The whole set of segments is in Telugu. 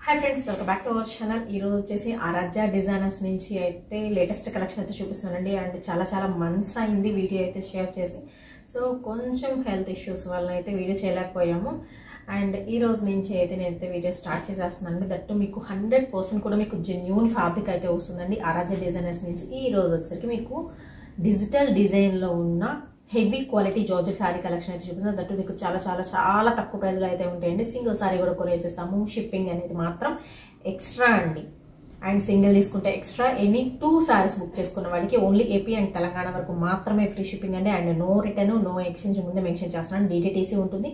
Hi friends welcome back to our channel ఈ రోజు వచ్చేసి ఆరాధ్య డిజైనర్స్ నుంచి అయితే లేటెస్ట్ కలెక్షన్ అయితే చూపిస్తున్నానండి అండ్ చాలా మంత్స్ అయింది వీడియో అయితే షేర్ చేసి సో కొంచెం హెల్త్ ఇష్యూస్ వల్ల అయితే వీడియో చేయలేకపోయాము అండ్ ఈ రోజు నుంచి అయితే నేనైతే వీడియో స్టార్ట్ చేసేస్తున్నానండి దట్టు మీకు 100% కూడా మీకు జెన్యూన్ ఫ్యాబ్రిక్ అయితే వస్తుందండి ఆరాధ్య డిజైనర్స్ నుంచి ఈ రోజు వచ్చేసరికి మీకు డిజిటల్ డిజైన్ లో ఉన్న heavy quality georgette sorry collection అయితే చూపిస్తాను దట్టు మీకు చాలా తక్కువ ప్రైస్ లో అయితే ఉంటాయండి సింగిల్ సారీ కూడా కొరియర్ చేస్తాము షిప్పింగ్ అనేది మాత్రం ఎక్స్ట్రా అండి అండ్ సింగిల్ తీసుకుంటే ఎక్స్ట్రా ఎనీ 2 సారీస్ బుక్ చేసుకున్న వాళ్ళకి ఓన్లీ ఏపీ అండ్ తెలంగాణ వరకు మాత్రమే ఫ్రీ షిప్పింగ్ అండి and no return no exchange ముందే మెన్షన్ చేస్తున్నాను DTTC ఉంటుంది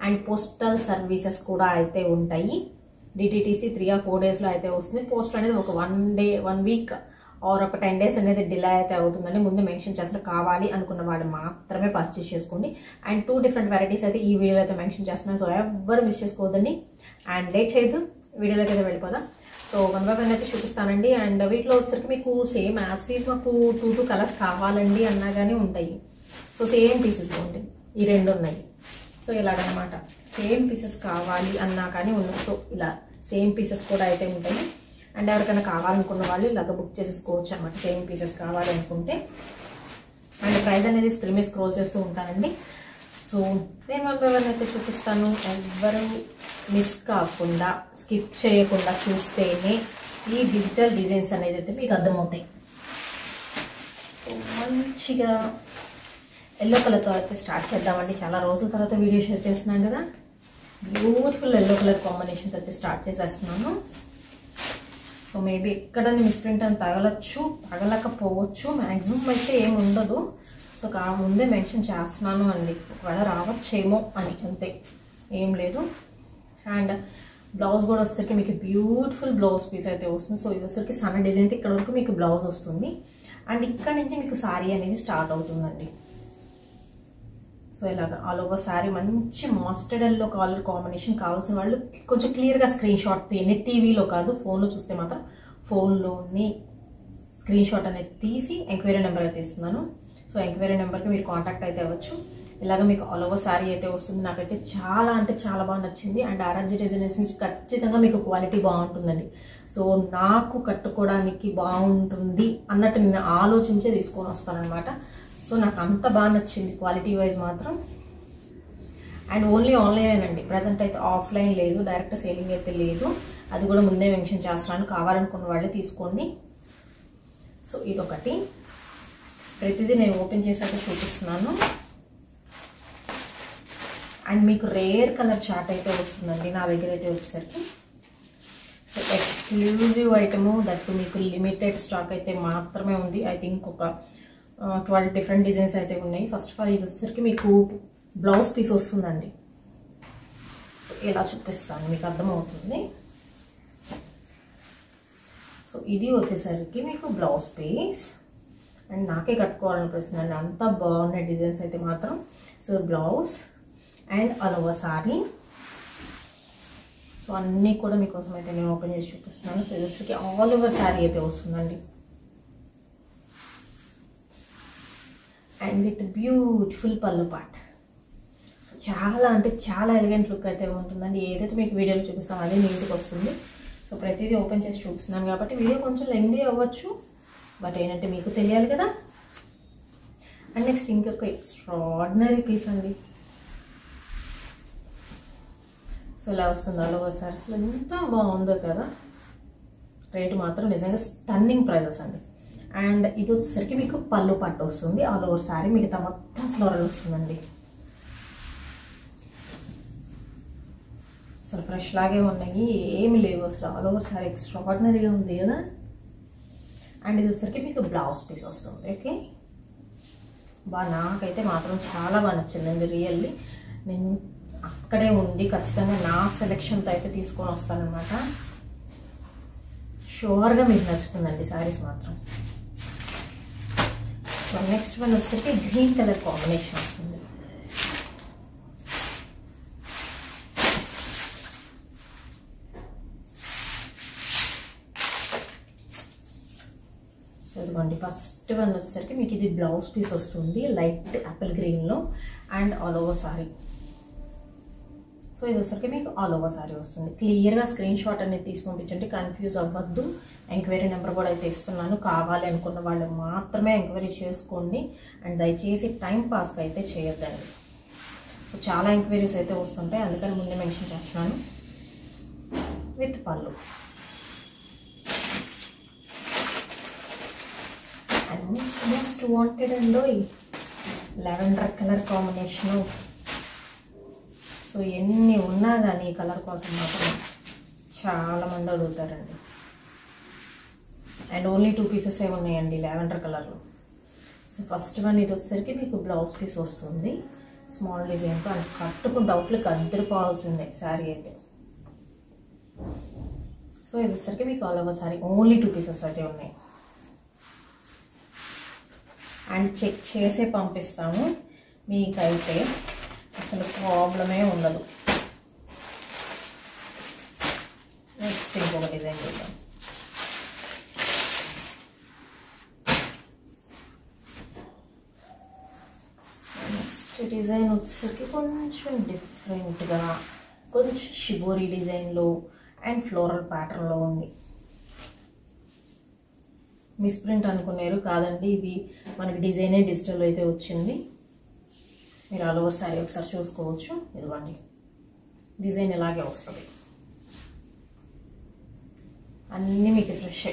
అండ్ పోస్టల్ సర్వీసెస్ కూడా అయితే ఉంటాయి DTTC 3 or 4 days లో అయితే వస్తుంది పోస్ట్ అనేది ఒక 1 వీక్ और ఒక 10 days అనేది డిలే అయితే అవుతుందని ముందు మెన్షన్ చేస్తారు కావాలి అనుకున్న వాళ్ళు మాత్రమే పర్చేస్ చేసుకోండి అండ్ 2 డిఫరెంట్ వెరైటీస్ అయితే ఈ వీడియోలో అయితే మెన్షన్ చేస్తున్నాను సో ఎవరు మిస్ చేసుకోవద్దండి అండ్ లేట్ చేయొద్దు వీడియోలోకి అయితే వెళ్ళిపోదాం సో 1 by 1 అయితే చూపిస్తానండి అండ్ వీటిలో వచ్చేసరికి మీకు సేమ్ యాజ్ టీజ్ మాకు 2 కలర్స్ కావాలండి అన్నా కానీ ఉంటాయి సో సేమ్ పీసెస్ ఉంటాయి ఈ రెండు ఉన్నాయి సో ఇలాగనమాట సేమ్ పీసెస్ కావాలి అన్నా కానీ ఉన్నాయి సో ఇలా సేమ్ పీసెస్ కూడా అయితే ఉంటాయి అండ్ ఎవరికైనా కావాలనుకున్న వాళ్ళు ఇలాగ బుక్ చేసేసుకోవచ్చు అన్నమాట సేమ్ పీసెస్ కావాలి అనుకుంటే అండ్ ప్రైస్ అనేది స్క్రీన్ మీద స్క్రోల్ చేస్తూ ఉంటానండి సో నేను 1 by 1 అయితే చూపిస్తాను ఎవరు మిస్ కాకుండా స్కిప్ చేయకుండా చూస్తేనే ఈ డిజిటల్ డిజైన్స్ అనేది అయితే మీకు అర్థమవుతాయి సో మంచిగా ఎల్లో కలర్తో అయితే స్టార్ట్ చేద్దామండి చాలా రోజుల తర్వాత వీడియో షేర్ చేస్తున్నాను కదా బ్యూటిఫుల్ ఎల్లో కలర్ కాంబినేషన్తో అయితే స్టార్ట్ చేసేస్తున్నాను సో మేబీ ఎక్కడ మిస్ప్రింట్ అని తగలకపోవచ్చు మ్యాక్సిమం అయితే ఏమి ఉండదు సో ముందే మెన్షన్ చేస్తున్నాను అండి ఒకవేళ రావచ్చేమో అని అంతే ఏం లేదు అండ్ బ్లౌజ్ కూడా వచ్చేసరికి మీకు బ్యూటిఫుల్ బ్లౌజ్ పీస్ అయితే వస్తుంది సో ఇది వచ్చేసరికి సన్న డిజైన్ ఇక్కడ వరకు మీకు బ్లౌజ్ వస్తుంది అండ్ ఇక్కడ నుంచి మీకు శారీ అనేది స్టార్ట్ అవుతుందండి సో ఇలాగా ఆల్ ఓవర్ శారీ మంచి మస్టర్డ్ ఎల్లో కలర్ కాంబినేషన్ కావాల్సిన వాళ్ళు కొంచెం క్లియర్గా స్క్రీన్ షాట్ తీయండి టీవీలో కాదు ఫోన్లో చూస్తే మాత్రం ఫోన్లోని స్క్రీన్ షాట్ అనేది తీసి ఎంక్వైరీ నెంబర్ అయితే ఇస్తున్నాను సో ఎంక్వైరీ నెంబర్కి మీరు కాంటాక్ట్ అయితే అవ్వచ్చు ఇలాగ మీకు ఆల్ ఓవర్ శారీ అయితే వస్తుంది నాకైతే చాలా బాగా నచ్చింది అండ్ ఆరాధ్య డిజైనర్స్ నుంచి ఖచ్చితంగా మీకు క్వాలిటీ బాగుంటుందండి సో నాకు కట్టుకోవడానికి బాగుంటుంది అన్నట్టు నేను ఆలోచించే తీసుకొని వస్తానన్నమాట సో నాకు అంత బాగా నచ్చింది క్వాలిటీ వైజ్ మాత్రం అండ్ ఓన్లీ ఆన్లైన్ అండి ప్రజెంట్ అయితే ఆఫ్లైన్ లేదు డైరెక్ట్ సేలింగ్ అయితే లేదు అది కూడా ముందే మెన్షన్ చేస్తున్నాను కావాలనుకున్న వాళ్ళే తీసుకోండి సో ఇదొకటి ప్రతిదీ నేను ఓపెన్ చేసాక చూపిస్తున్నాను అండ్ మీకు రేర్ కలర్ చార్ట్ అయితే వస్తుందండి నా దగ్గర అయితే వచ్చేసరికి సో ఎక్స్క్లూజివ్ ఐటము దట్టు మీకు లిమిటెడ్ స్టాక్ అయితే మాత్రమే ఉంది ఐ థింక్ ఒక 12 డిఫరెంట్ డిజైన్స్ అయితే ఉన్నాయి ఫస్ట్ ఆఫ్ ఆల్ ఇది వచ్చేసరికి మీకు బ్లౌజ్ పీస్ వస్తుందండి సో ఇలా చూపిస్తాను మీకు అర్థమవుతుంది సో ఇది వచ్చేసరికి మీకు బ్లౌజ్ పీస్ అండ్ నాకే కట్టుకోవాలనిపిస్తుంది అండి అంత బాగున్నాయి డిజైన్స్ అయితే మాత్రం so blouse and all over sorry so అన్నీ కూడా మీకోసం అయితే నేను ఓపెన్ చేసి చూపిస్తున్నాను సో ఇది వచ్చేసరికి ఆల్ ఓవర్ సారీ అయితే వస్తుందండి అండ్ విత్ బ్యూటిఫుల్ పళ్ళు పార్ట్ సో చాలా ఎలిగెంట్ లుక్ అయితే ఉంటుందండి ఏదైతే మీకు వీడియోలో చూపిస్తామో అదే నీట్గా వస్తుంది సో ప్రతిదీ ఓపెన్ చేసి చూపిస్తున్నాను కాబట్టి వీడియో కొంచెం లెంగ్తీ అవ్వచ్చు బట్ ఏంటంటే మీకు తెలియాలి కదా అండ్ నెక్స్ట్ ఇంకొక ఎక్స్ట్రాడినరీ పీస్ అండి సో ఇలా వస్తుంది ఆల్ ఓవర్ సారీస్లో ఎంత బాగుందో కదా రేటు మాత్రం నిజంగా స్టన్నింగ్ ప్రైజెస్ అండి అండ్ ఇది వచ్చేసరికి మీకు పళ్ళు పట్టు వస్తుంది ఆల్ ఓవర్ శారీ మిగతా మొత్తం ఫ్లోరల్ వస్తుందండి అసలు ఫ్రెష్ లాగే ఉన్నాయి ఏమి లేవు అసలు ఆల్ ఓవర్ శారీ ఎక్స్ట్రాడినరీగా ఉంది కదా అండ్ ఇది వచ్చేసరికి మీకు బ్లౌజ్ పీస్ వస్తుంది ఓకే నాకైతే మాత్రం చాలా బాగా నచ్చిందండి రియల్లీ నేను అక్కడే ఉండి ఖచ్చితంగా నా సెలెక్షన్తో అయితే తీసుకొని వస్తానన్నమాట షూర్గా మీకు నచ్చుతుందండి శారీస్ మాత్రం సో నెక్స్ట్ వన్ వచ్చేసరికి గ్రీన్ కలర్ కాంబినేషన్ వస్తుంది సో ఇదిగోండి ఫస్ట్ వన్ వచ్చేసరికి మీకు ఇది బ్లౌజ్ పీస్ వస్తుంది లైట్ యాపిల్ గ్రీన్లో and all over sorry so ఇది వచ్చరికి మీకు ఆల్ ఓవర్ సారీ వస్తుంది. క్లియర్గా స్క్రీన్ షాట్ అనేది తీసి పంపించండి, కన్ఫ్యూజ్ అవ్వద్దు. ఎంక్వైరీ నెంబర్ కూడా అయితే ఇస్తున్నాను, కావాలి అనుకున్న వాళ్ళు మాత్రమే ఎంక్వైరీ చేసుకోండి. అండ్ దయచేసి టైం పాస్కి అయితే చేయొద్దండి. సో చాలా ఎంక్వైరీస్ అయితే వస్తుంటాయి, అందుకని ముందే మెన్షన్ చేస్తున్నాను. విత్ పళ్ళు and most wanted and lavender colour combination. So ఎన్ని ఉన్నా కానీ ఈ కలర్ కోసం మాత్రం చాలామంది అడుగుతారండి. అండ్ ఓన్లీ 2 పీసెస్ ఉన్నాయండి లావెండర్ కలర్లో. సో ఫస్ట్ వన్ ఇది వచ్చేసరికి మీకు బ్లౌజ్ పీస్ వస్తుంది స్మాల్ డిజైన్తో. అండ్ కట్టుకుంటే అవుట్లుక్ అద్దరిపోవాల్సిందే శారీ అయితే. సో ఇది వచ్చేసరికి మీకు all over sari only 2 pieces అయితే ఉన్నాయి. అండ్ చెక్ చేసే పంపిస్తాము, మీకైతే అసలు ప్రాబ్లమే ఉండదు. నెక్స్ట్ ఇంకొక డిజైన్ చూద్దాం. నెక్స్ట్ డిజైన్ వచ్చేసరికి కొంచెం డిఫరెంట్గా, కొంచెం షిబోరీ డిజైన్లో అండ్ ఫ్లోరల్ ప్యాటర్న్లో ఉంది. మిస్ప్రింట్ అనుకున్నారు కాదండి, ఇది మనకి డిజైనే డిజిటల్ అయితే వచ్చింది. మీరు ఆల్ ఓవర్ శారీ ఒకసారి చూసుకోవచ్చు. ఇదిగోండి డిజైన్ ఇలాగే వస్తుంది, అన్నీ మీకు ఫ్రెష్.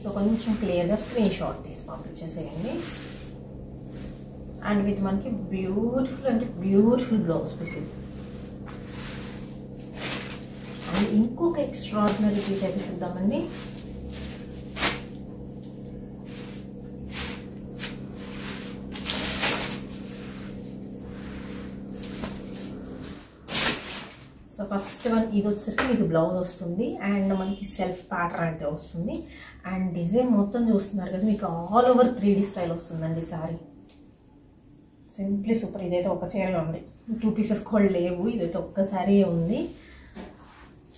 సో కొంచెం క్లియర్గా స్క్రీన్ షాట్ తీసి పంపించేసేయండి. అండ్ విత్ మనకి బ్యూటిఫుల్ అంటే బ్యూటిఫుల్ బ్లౌజ్ పీస్. అండ్ ఇంకొక ఎక్స్ట్రాడినరీ పీస్ అయితే చూద్దామండి. సో ఫస్ట్ వన్ ఇది వచ్చేసరికి మీకు బ్లౌజ్ వస్తుంది అండ్ మనకి సెల్ఫ్ ప్యాటర్న్ అయితే వస్తుంది. అండ్ డిజైన్ మొత్తం చూస్తున్నారు కదా, మీకు ఆల్ ఓవర్ 3D స్టైల్ వస్తుందండి శారీ. Simply super. ఇదైతే ఒక చీరలో ఉంది, 2 పీసెస్ కూడా లేవు, ఇదైతే ఒక్క శారీ ఉంది.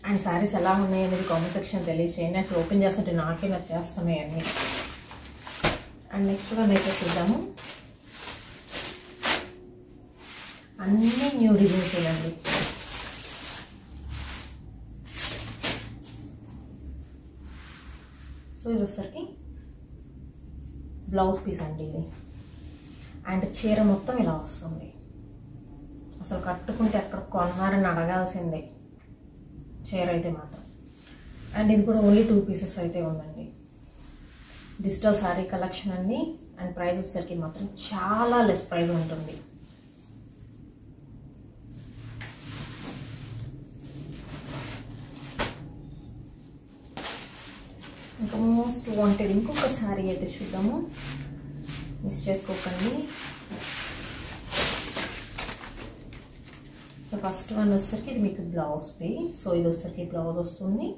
అండ్ శారీస్ ఎలా ఉన్నాయి అనేది కామెంట్ సెక్షన్ తెలియజేయండి. అసలు ఓపెన్ చేస్తుంటే నాకే నచ్చేస్తున్నాయి అన్నీ. అండ్ నెక్స్ట్ వన్ అయితే చూద్దాము. అన్నీ న్యూ డిజైన్స్ ఏనండి. సో ఇది వచ్చేసరికి బ్లౌజ్ పీస్ అండి ఇది. అండ్ చీర మొత్తం ఇలా వస్తుంది. అసలు కట్టుకుంటే ఎక్కడ కొన్నారని అడగాల్సిందే చీర అయితే మాత్రం. అండ్ ఇది కూడా ఓన్లీ 2 పీసెస్ అయితే ఉందండి. డిజిటల్ శారీ కలెక్షన్ అండి. అండ్ ప్రైస్ వచ్చేసరికి మాత్రం చాలా లెస్ ప్రైస్ ఉంటుంది. ఇంకా మోస్ట్ వాంటెడ్ ఇంకొక శారీ అయితే చూద్దాము, మిస్ చేసుకోకండి. సో ఫస్ట్ వన్ వచ్చేసరికి ఇది మీకు బ్లౌజ్ పీస్. సో ఇది వచ్చేసరికి బ్లౌజ్ వస్తుంది.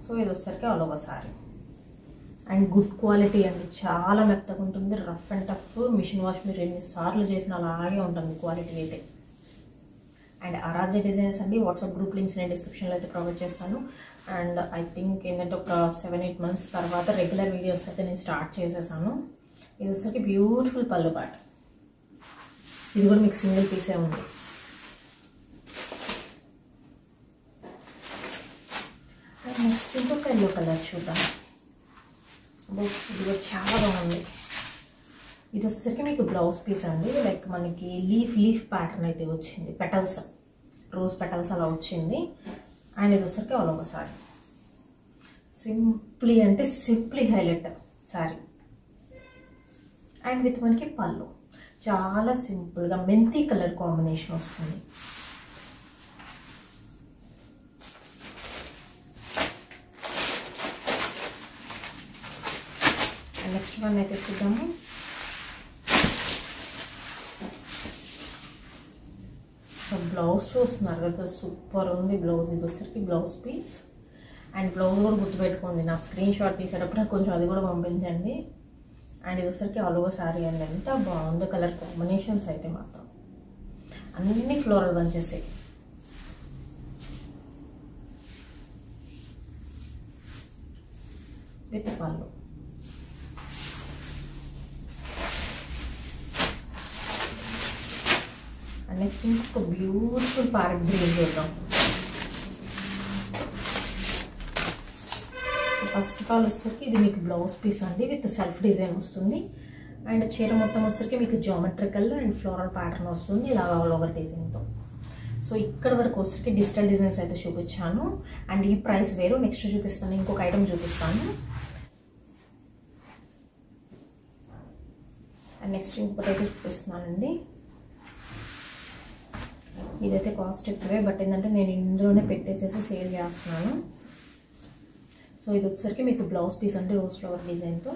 సో ఇది వచ్చేసరికి all over sari. And good quality అండి, చాలా మెత్తగా ఉంటుంది. Rough and tough, machine wash మీరు ఎన్నిసార్లు చేసిన అలాగే ఉంటుంది క్వాలిటీ అయితే. అండ్ ఆరాధ్య డిజైన్స్ అండి. వాట్సాప్ గ్రూప్ లింక్స్ నేను డిస్క్రిప్షన్లో అయితే ప్రొవైడ్ చేస్తాను. అండ్ ఐ థింక్ ఏంటంటే ఒక 7-8 మంత్స్ తర్వాత రెగ్యులర్ వీడియోస్ అయితే నేను స్టార్ట్ చేసేసాను. ఇది వచ్చేసరికి బ్యూటిఫుల్ పళ్ళు పాట. ఇది కూడా మీకు సింగిల్ పీసే ఉంది. అండ్ నెక్స్ట్ ఇంకొక ఎల్లో కలర్ చూద్దాం. ఇది కూడా చాలా బాగుంది. ఇది వచ్చేసరికి మీకు బ్లౌజ్ పీస్ అండి. లైక్ మనకి లీఫ్ ప్యాటర్న్ అయితే వచ్చింది, పెటల్స్, రోజ్ పెటల్స్ అలా వచ్చింది. అండ్ ఇది వచ్చేసరికి ఆల్ ఓవర్ సారీ. సింప్లీ అంటే simply highlight sorry. And with మనకి పళ్ళు చాలా సింపుల్గా మెంతి కలర్ కాంబినేషన్ వస్తుంది. అండ్ నెక్స్ట్ వన్ అయితే చూద్దాము. సో బ్లౌజ్ చూస్తున్నారు కదా, సూపర్ ఉంది బ్లౌజ్. ఇది వచ్చరికి బ్లౌజ్ పీస్. అండ్ బ్లౌజ్ కూడా గుర్తుపెట్టుకోండి, నా స్క్రీన్ షాట్ తీసేటప్పుడు కొంచెం అది కూడా పంపించండి. అండ్ ఇది వచ్చరికి ఆల్ ఓవర్ శారీ అండి. ఎంత బాగుందో కలర్ కాంబినేషన్స్ అయితే మాత్రం అన్ని ఫ్లోరల్ బంచెస్. విత్ పళ్ళు. నెక్స్ట్ ఇంకొక బ్యూటిఫుల్ ప్యారెట్ గ్రీన్ చూద్దాం. సో ఫస్ట్ ఆఫ్ ఆల్ వచ్చేసరికి ఇది మీకు బ్లౌజ్ పీస్ అండి విత్ సెల్ఫ్ డిజైన్ వస్తుంది. అండ్ చీర మొత్తం వచ్చేసరికి మీకు జామెట్రికల్ అండ్ ఫ్లోరల్ ప్యాటర్న్ వస్తుంది ఇలా ఆల్ ఓవర్ డిజైన్తో. సో ఇక్కడ వరకు వచ్చేసరికి డిజిటల్ డిజైన్స్ అయితే చూపించాను. అండ్ ఈ ప్రైస్ వేరు. నెక్స్ట్ చూపిస్తాను, ఇంకొక ఐటమ్ చూపిస్తాను. అండ్ నెక్స్ట్ ఇంకొకటి అయితే చూపిస్తున్నానండి. ఇదైతే కాస్ట్ ఎక్కువే, బట్ ఏంటంటే నేను ఇందులోనే పెట్టేసేసి సేల్ చేస్తున్నాను. సో ఇది వచ్చేసరికి మీకు బ్లౌజ్ పీస్ అంటే రోజ్ ఫ్లవర్ డిజైన్తో.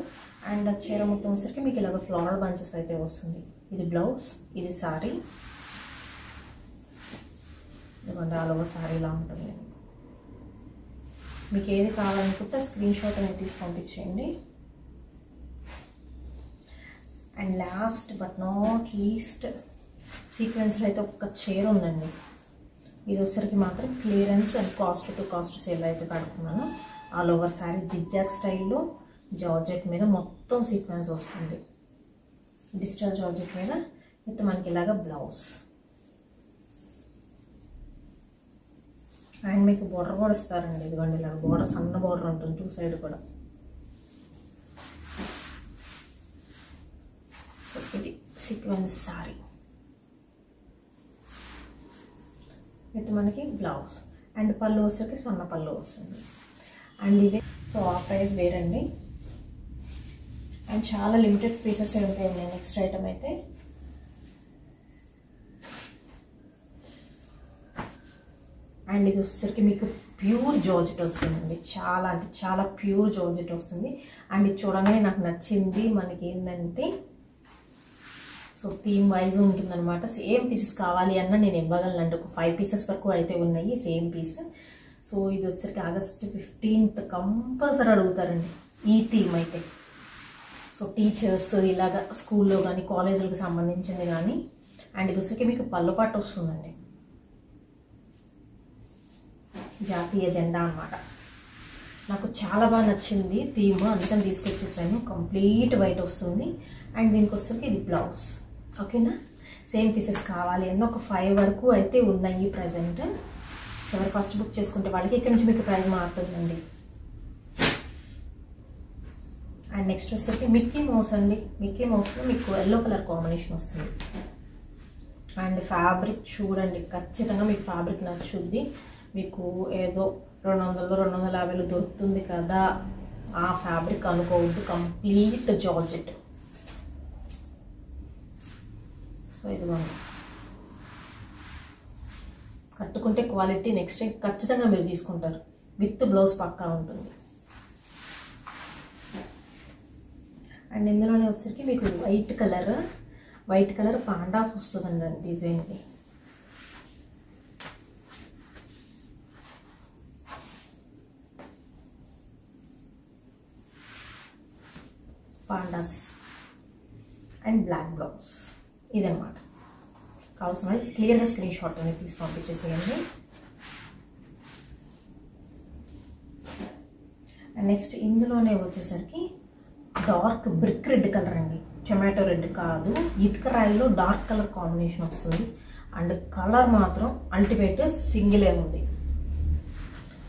అండ్ చీర మొత్తం వచ్చేసరికి మీకు ఇలాగ ఫ్లోరల్ బంచెస్ అయితే వస్తుంది. ఇది బ్లౌజ్, ఇది శారీ. ఇదిగోండి ఆల్ ఓవర్ శారీ ఇలా ఉంటుంది. మీకు ఏది కావాలనుకుంటే స్క్రీన్ షాట్ అనేది తీసి పంపించేయండి. And last but not least సీక్వెన్స్లో అయితే ఒక చీర ఉందండి. ఇది వచ్చేసరికి మాత్రం clearance and cost to cost sale అయితే కడుతున్నాను. ఆల్ ఓవర్ శారీ జిగ్జాగ్ స్టైల్లో జార్జెట్ మీద మొత్తం సీక్వెన్స్ వస్తుంది. డిజిటల్ జార్జెట్ మీద విత్ మనకి ఇలాగా బ్లౌజ్. అండ్ మీకు బోర్డర్ కూడా ఇస్తారండి. ఇదిగోండి ఇలా బోర్డర్, సన్న బోర్డర్ ఉంటుంది టూ సైడ్ కూడా. సో ఇది సీక్వెన్స్ శారీ విత్ మనకి బ్లౌజ్. అండ్ పళ్ళు వచ్చేసరికి సన్న పళ్ళు వస్తుంది. అండ్ ఇవే సో ఆ ప్రైస్ వేరండి. అండ్ చాలా లిమిటెడ్ పీసెస్ ఉంటాయండి. నెక్స్ట్ ఐటమ్ అయితే అండ్ ఇది వచ్చేసరికి మీకు ప్యూర్ జార్జెట్ వస్తుందండి. చాలా అంటే చాలా ప్యూర్ జార్జెట్ వస్తుంది. అండ్ ఇది చూడగానే నాకు నచ్చింది. మనకి ఏంటంటే సో థీమ్ వైజ్ ఉంటుందన్నమాట. సేమ్ పీసెస్ కావాలి అన్న నేను ఇవ్వగలను. ఒక 5 పీసెస్ వరకు అయితే ఉన్నాయి సేమ్ పీస్. సో ఇది వచ్చేసరికి ఆగస్ట్ 15th కంపల్సరీ అడుగుతారండి ఈ థీమ్ అయితే. సో టీచర్స్ ఇలాగ స్కూల్లో కానీ కాలేజీలకు సంబంధించింది కానీ. అండ్ ఇది వచ్చేసరికి మీకు పళ్ళు పాటు వస్తుందండి. జాతీయ జెండా అన్నమాట. నాకు చాలా బాగా నచ్చింది థీమ్, అందుకని తీసుకొచ్చేసాను. కంప్లీట్ వైట్ వస్తుంది. అండ్ దీనికి వచ్చేసరికి ఇది బ్లౌజ్. ఓకేనా, సేమ్ పీసెస్ కావాలి అన్న ఒక 5 వరకు అయితే ఉన్నాయి ప్రజెంట్. ఎవరు ఫస్ట్ బుక్ చేసుకుంటే వాళ్ళకి ఇక్కడ నుంచి మీకు ప్రైస్ మారుతుందండి. అండ్ నెక్స్ట్ వచ్చేసరికి మిక్కీ మౌస్ అండి. మిక్కీ మౌస్లో మీకు ఎల్లో కలర్ కాంబినేషన్ వస్తుంది. అండ్ ఫ్యాబ్రిక్ చూడండి, ఖచ్చితంగా మీకు ఫ్యాబ్రిక్ నచ్చుద్ది. మీకు ఏదో 200-250 దొరుకుతుంది కదా ఆ ఫ్యాబ్రిక్ అనుకోవద్దు. Complete georgette. సో ఇదిగోండి, కట్టుకుంటే క్వాలిటీ నెక్స్ట్ టైం ఖచ్చితంగా మీరు తీసుకుంటారు. విత్ బ్లౌజ్ పక్కా ఉంటుంది. అండ్ ఇందులోనే వచ్చేసరికి మీకు వైట్ కలర్ పాండాస్ వస్తుందండి డిజైన్కి. పాండాస్ అండ్ బ్లాక్ బ్లౌజ్. ఇదనమాట. కావాల్సిన వాళ్ళు క్లియర్గా స్క్రీన్ షాట్ అనేది తీసి పంపించేసేయండి. అండ్ నెక్స్ట్ ఇందులోనే వచ్చేసరికి డార్క్ బ్రిక్ రెడ్ కలర్ అండి. టొమాటో రెడ్ కాదు, ఇటుక రాయిలో డార్క్ కలర్ కాంబినేషన్ వస్తుంది. అండ్ కలర్ మాత్రం అల్టిమేట్ సింగిలే ఉంది.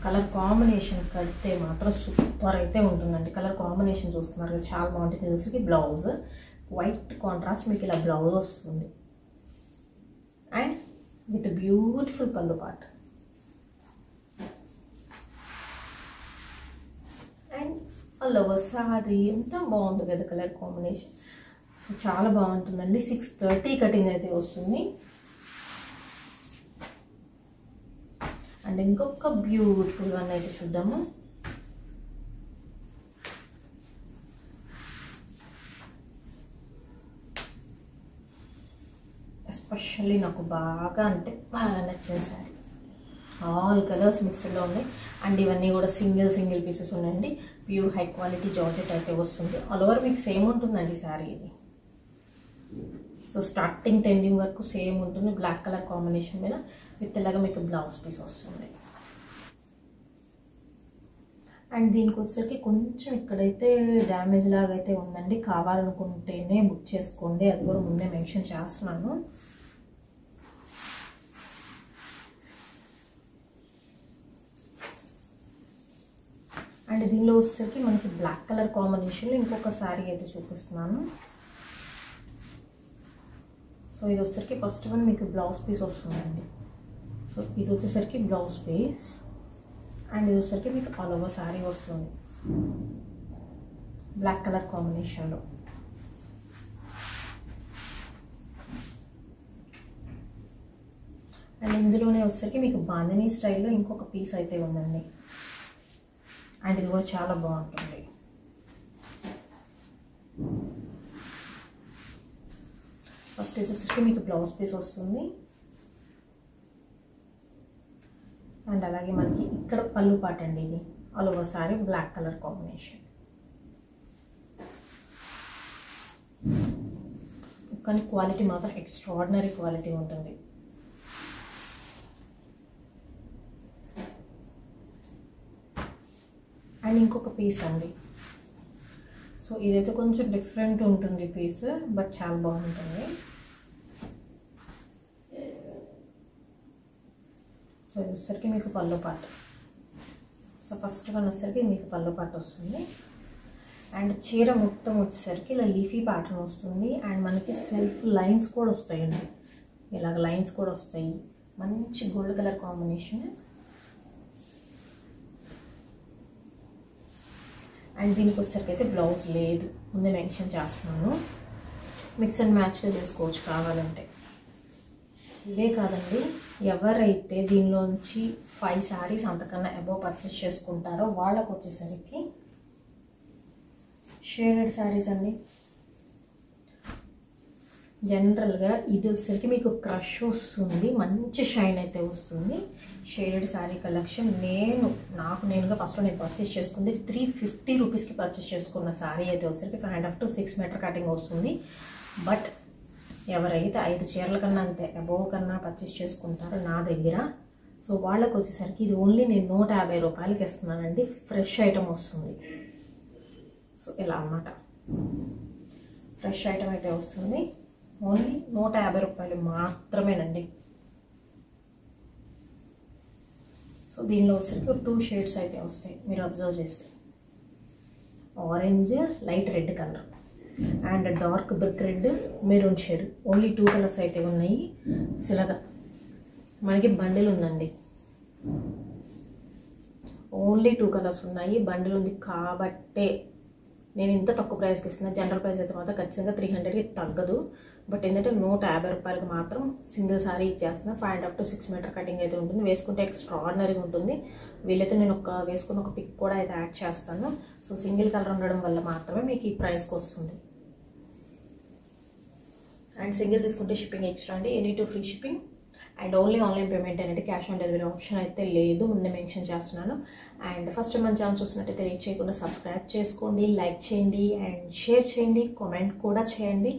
కలర్ కాంబినేషన్ కడితే మాత్రం సూపర్ అయితే ఉంటుందండి. కలర్ కాంబినేషన్ చూస్తున్నారు చాలా బాగుంటుంది. వచ్చేసరికి బ్లౌజ్ వైట్ కాంట్రాస్ట్ మీకు ఇలా బ్లౌజ్ వస్తుంది. అండ్ విత్ బ్యూటిఫుల్ పళ్ళు part. And all over sorry ఎంత బాగుంటుంది కదా కలర్ కాంబినేషన్. సో చాలా బాగుంటుందండి. 630 కటింగ్ అయితే వస్తుంది. అండ్ ఇంకొక బ్యూటిఫుల్ వన్ అయితే చూద్దాము. ఎస్పెషల్లీ నాకు బాగా అంటే బాగా నచ్చిన శారీ. ఆల్ కలర్స్ మిక్స్డ్లో ఉన్నాయి. అండ్ ఇవన్నీ కూడా సింగిల్ పీసెస్ ఉన్నాయండి. ప్యూర్ హై క్వాలిటీ జార్జెట్ అయితే వస్తుంది. ఆల్ ఓవర్ మీకు సేమ్ ఉంటుందండి శారీ ఇది. సో స్టార్టింగ్ ఎండింగ్ వరకు సేమ్ ఉంటుంది. బ్లాక్ కలర్ కాంబినేషన్ మీద విత్ ఇలాగా మీకు బ్లౌజ్ పీస్ వస్తుంది. అండ్ దీనికి వచ్చేసరికి కొంచెం ఇక్కడైతే డ్యామేజ్ లాగా అయితే ఉందండి. కావాలనుకుంటేనే బుక్ చేసుకోండి, అది కూడా ముందే మెన్షన్ చేస్తున్నాను. అండ్ దీనిలో వచ్చేసరికి మనకి బ్లాక్ కలర్ కాంబినేషన్లో ఇంకొక శారీ అయితే చూపిస్తున్నాను. సో ఇది వచ్చేసరికి ఫస్ట్ వన్ మీకు బ్లౌజ్ పీస్ వస్తుందండి. సో ఇది వచ్చేసరికి బ్లౌజ్ పీస్ అండ్ ఇది వచ్చేసరికి మీకు ఆల్ ఓవర్ శారీ వస్తుంది బ్లాక్ కలర్ కాంబినేషన్లో. అండ్ ఇందులోనే వచ్చేసరికి మీకు బాందినీ స్టైల్లో ఇంకొక పీస్ అయితే ఉందండి. అండ్ ఇది కూడా చాలా బాగుంటుంది. ఫస్ట్ వచ్చేసరికి మీకు బ్లౌజ్ పీస్ వస్తుంది అండ్ అలాగే మనకి ఇక్కడ పళ్ళు పాట అండి. ఇది all over sari black colour combination. కానీ క్వాలిటీ మాత్రం ఎక్స్ట్రాడినరీ క్వాలిటీ ఉంటుంది. అండ్ ఇంకొక పీస్ అండి. సో ఇదైతే కొంచెం డిఫరెంట్ ఉంటుంది పీస్, బట్ చాలా బాగుంటుంది. సో ఇది వచ్చేసరికి మీకు పళ్ళు పాట. సో ఫస్ట్ వన్ వచ్చేసరికి మీకు పళ్ళు పాట వస్తుంది అండ్ చీర మొత్తం వచ్చేసరికి ఇలా లీఫీ ప్యాటర్న్ వస్తుంది అండ్ మనకి సెల్ఫ్ లైన్స్ కూడా వస్తాయండి. ఇలాగ లైన్స్ కూడా వస్తాయి. మంచి గోల్డ్ కలర్ కాంబినేషన్. అండ్ దీనికి వచ్చేసరికి అయితే బ్లౌజ్ లేదు, ముందే మెన్షన్ చేస్తున్నాను. మిక్స్ అండ్ మ్యాచ్గా చేసుకోవచ్చు కావాలంటే. ఇవే కాదండి, ఎవరైతే దీనిలోంచి 5 శారీస్ అంతకన్నా అబోవ్ పర్చేస్ చేసుకుంటారో వాళ్ళకు వచ్చేసరికి షేడెడ్ శారీస్ అండి. జనరల్గా ఇది వచ్చేసరికి మీకు క్రష్ వస్తుంది, మంచి షైన్ అయితే వస్తుంది. షేడెడ్ శారీ కలెక్షన్ నాకు నేనుగా ఫస్ట్లో నేను పర్చేస్ చేసుకుంది 350 రూపీస్కి పర్చేస్ చేసుకున్న శారీ అయితే వచ్చేసరికి 5.5 to 6 మీటర్ కటింగ్ వస్తుంది. బట్ ఎవరైతే 5 చీరల కన్నా అంతే అబోవ్ కన్నా పర్చేస్ చేసుకుంటారో నా దగ్గర, సో వాళ్ళకి వచ్చేసరికి ఇది ఓన్లీ నేను 150 రూపాయలకి ఇస్తున్నానండి. ఫ్రెష్ ఐటమ్ వస్తుంది. సో ఇలా అన్నమాట ఫ్రెష్ ఐటమ్ అయితే వస్తుంది. ఓన్లీ 150 రూపాయలు మాత్రమేనండి. సో దీనిలో వచ్చేసరికి 2 షేడ్స్ అయితే వస్తాయి మీరు అబ్జర్వ్ చేస్తే. Orange, light red colour and dark brick red, maroon shade. Only 2 colours అయితే ఉన్నాయి. సో ఇలాగా మనకి బండిల్ ఉందండి. ఓన్లీ 2 కలర్స్ ఉన్నాయి. బండిల్ ఉంది కాబట్టే నేను ఇంత తక్కువ ప్రైస్కి ఇస్తున్నాను. జనరల్ ప్రైస్ అయితే మాత్రం ఖచ్చితంగా 300కి తగ్గదు. బట్ ఏంటంటే 150 రూపాయలకి మాత్రం సింగిల్ సారీ ఇచ్చేస్తున్నా. 5.5 to 6 మీటర్ కటింగ్ అయితే ఉంటుంది. వేసుకుంటే ఎక్స్ట్రాడినరీగా ఉంటుంది. వీళ్ళైతే నేను వేసుకున్న ఒక పిక్ కూడా అయితే యాడ్ చేస్తాను. సో సింగిల్ కలర్ ఉండడం వల్ల మాత్రమే మీకు ఈ ప్రైస్కి వస్తుంది. అండ్ సింగిల్ తీసుకుంటే షిప్పింగ్ ఎక్స్ట్రా అండి. Any to free shipping and only online payment అనేది క్యాష్ ఆన్ డెలివరీ ఆప్షన్ అయితే లేదు, ముందే మెన్షన్ చేస్తున్నాను. అండ్ ఫస్ట్ మన ఛానల్ చూసినట్టయితే లైక్ చేయకుండా సబ్స్క్రైబ్ చేసుకోండి, లైక్ చేయండి అండ్ షేర్ చేయండి, కామెంట్ కూడా చేయండి.